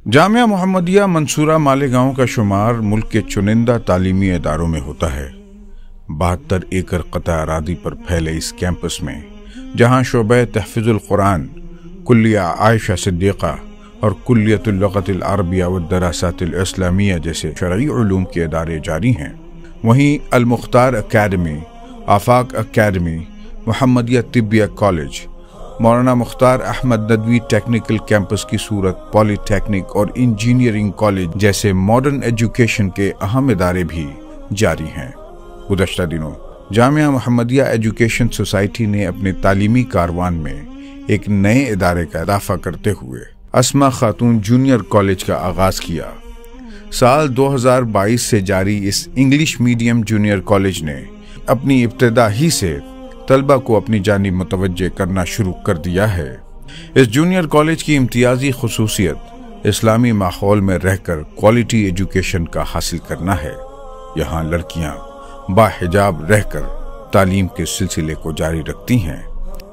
जामिया मोहम्मदिया मंसूरा मालेगांव का शुमार मुल्क के चुनिंदा तालीमी इदारों में होता है। 72 एकड़ क़ता अरादी पर फैले इस कैंपस में जहां शोबे तहफ़ीज़ुल कुरान, कुल्लिया आयशा सिद्दीक़ा और कुल्लियतुल लग़तिल अरबिया व दरासातिल इस्लामिया जैसे शरई उलूम के इदारे जारी हैं, वहीं अल मुख्तार अकेडमी, आफाक अकेडमी, मोहम्मदिया तिब्बिया कॉलेज, मौलाना मुख्तार अहमद नदवी टेक्निकल कैंपस की सूरत, पॉलीटेक्निक और इंजीनियरिंग कॉलेज जैसे मॉडर्न एजुकेशन के अहम इदारे भी जारी हैं। गुज़श्ता दिनों जामिया मोहम्मदिया एजुकेशन सोसाइटी ने अपने तालीमी कारवान में एक नए इदारे का इजाफा करते हुए अस्मा खातून जूनियर कॉलेज का आगाज किया। साल 2022 से जारी इस इंग्लिश मीडियम जूनियर कॉलेज ने अपनी इब्तिदा ही से तलबा को अपनी जानिब मुतवज्जे करना शुरू कर दिया है। इस जूनियर कॉलेज की इम्तियाजी खुसूसियत इस्लामी माहौल में रहकर क्वालिटी एजुकेशन का हासिल करना है। यहाँ लड़कियाँ बाहिजाब रहकर तालीम के सिलसिले को जारी रखती हैं।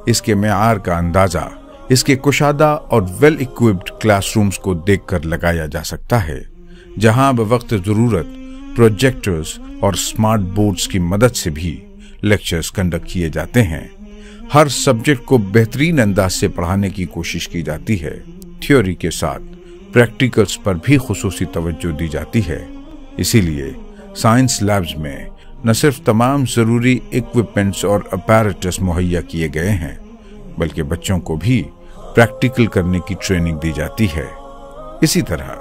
इसके मेआर का अंदाज़ा इसके कुशादा और वेल इक्विप्ड क्लासरूम्स को देखकर लगाया जा सकता है, जहाँ बवक्त ज़रूरत प्रोजेक्टर्स और स्मार्ट बोर्ड्स की मदद से भी लेक्चर्स कंडक्ट किए जाते हैं। हर सब्जेक्ट को बेहतरीन अंदाज से पढ़ाने की कोशिश की जाती है। थ्योरी के साथ प्रैक्टिकल्स पर भी खुसूसी तवज्जो दी जाती है। इसीलिए साइंस लैब्स में न सिर्फ तमाम ज़रूरी इक्विपमेंट्स और अपैरेटस मुहैया किए गए हैं, बल्कि बच्चों को भी प्रैक्टिकल करने की ट्रेनिंग दी जाती है। इसी तरह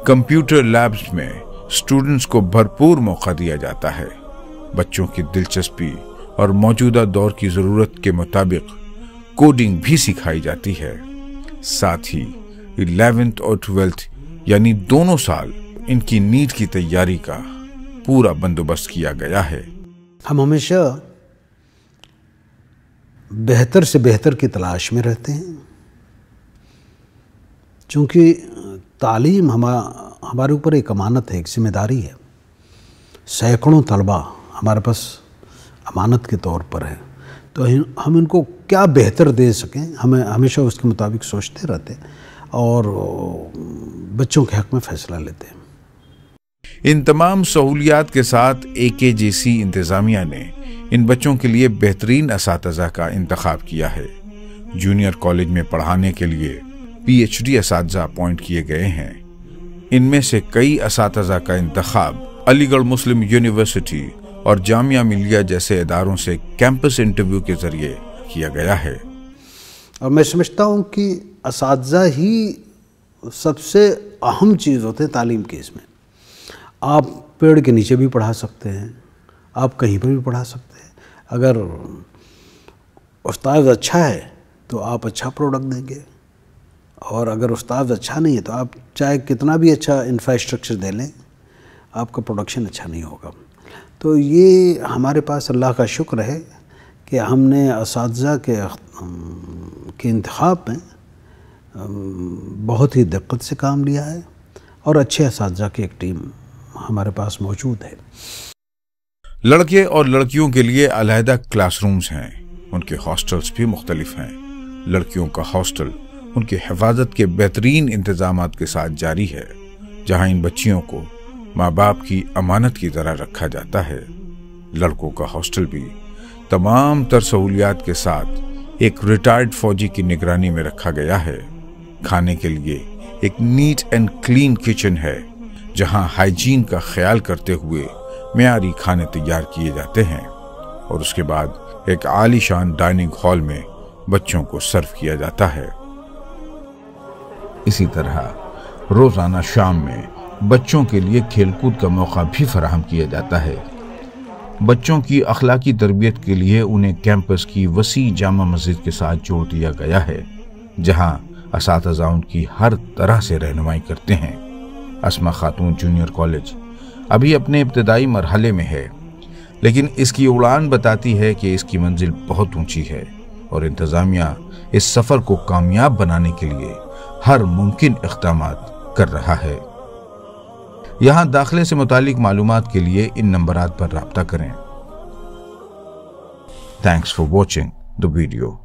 कंप्यूटर लैब्स में स्टूडेंट्स को भरपूर मौका दिया जाता है। बच्चों की दिलचस्पी और मौजूदा दौर की ज़रूरत के मुताबिक कोडिंग भी सिखाई जाती है। साथ ही 11th और 12th यानी दोनों साल इनकी नीट की तैयारी का पूरा बंदोबस्त किया गया है। हम हमेशा बेहतर से बेहतर की तलाश में रहते हैं, क्योंकि तालीम हमारे ऊपर एक अमानत है, एक जिम्मेदारी है। सैकड़ों तलबा हमारे पास अमानत के तौर पर है, तो हम इनको क्या बेहतर दे सकें, हमें हमेशा उसके मुताबिक सोचते रहते हैं और बच्चों के हक़ में फ़ैसला लेते हैं। इन तमाम सहूलियात के साथ AKJC इंतज़ामिया ने इन बच्चों के लिए बेहतरीन असातिज़ा का इंतखाब किया है। जूनियर कॉलेज में पढ़ाने के लिए PhD असातिज़ा अपॉइंट किए गए हैं। इनमें से कई असातिज़ा का इंतखाब अलीगढ़ मुस्लिम यूनिवर्सिटी और जामिया मिलिया जैसे इदारों से कैंपस इंटरव्यू के जरिए किया गया है। और मैं समझता हूँ कि असातिज़ा ही सबसे अहम चीज़ होते हैं तालीम के। इसमें आप पेड़ के नीचे भी पढ़ा सकते हैं, आप कहीं पर भी पढ़ा सकते हैं। अगर उस्ताद अच्छा है तो आप अच्छा प्रोडक्ट देंगे, और अगर उस्ताद अच्छा नहीं है तो आप चाहे कितना भी अच्छा इंफ्रास्ट्रक्चर दे लें, आपका प्रोडक्शन अच्छा नहीं होगा। तो ये हमारे पास अल्लाह का शुक्र है कि हमने असातिज़ा के इंतखाब में बहुत ही दिक्कत से काम लिया है, और अच्छे असातिज़ा की एक टीम हमारे पास मौजूद है। लड़के और लड़कियों के लिए अलहदा क्लासरूम्स हैं, उनके हॉस्टल्स भी मुख्तलिफ हैं। लड़कियों का हॉस्टल उनकी हिफाजत के बेहतरीन इंतजामात के साथ जारी है, जहां इन बच्चियों को माँ बाप की अमानत की तरह रखा जाता है। लड़कों का हॉस्टल भी तमाम तर सहूलियात के साथ एक रिटायर्ड फौजी की निगरानी में रखा गया है। खाने के लिए एक नीट एंड क्लीन किचन है, जहां हाइजीन का ख्याल करते हुए मेयारी खाने तैयार किए जाते हैं, और उसके बाद एक आलीशान डाइनिंग हॉल में बच्चों को सर्व किया जाता है। इसी तरह रोजाना शाम में बच्चों के लिए खेलकूद का मौका भी फराहम किया जाता है। बच्चों की अखलाकी तरबियत के लिए उन्हें कैंपस की वसी जामा मस्जिद के साथ जोड़ दिया गया है, जहां असातिज़ा उनकी हर तरह से रहनुमाई करते हैं। अस्मा खातून जूनियर कॉलेज अभी अपने इब्तिदाई मरहले में है, लेकिन इसकी उड़ान बताती है कि इसकी मंजिल बहुत ऊंची है, और इंतज़ामिया इस सफ़र को कामयाब बनाने के लिए हर मुमकिन इक़दामात कर रहा है। यहाँ दाखिले से मुतालिक मालूमात के लिए इन नंबरात पर राब्ता करें। Thanks for watching the video.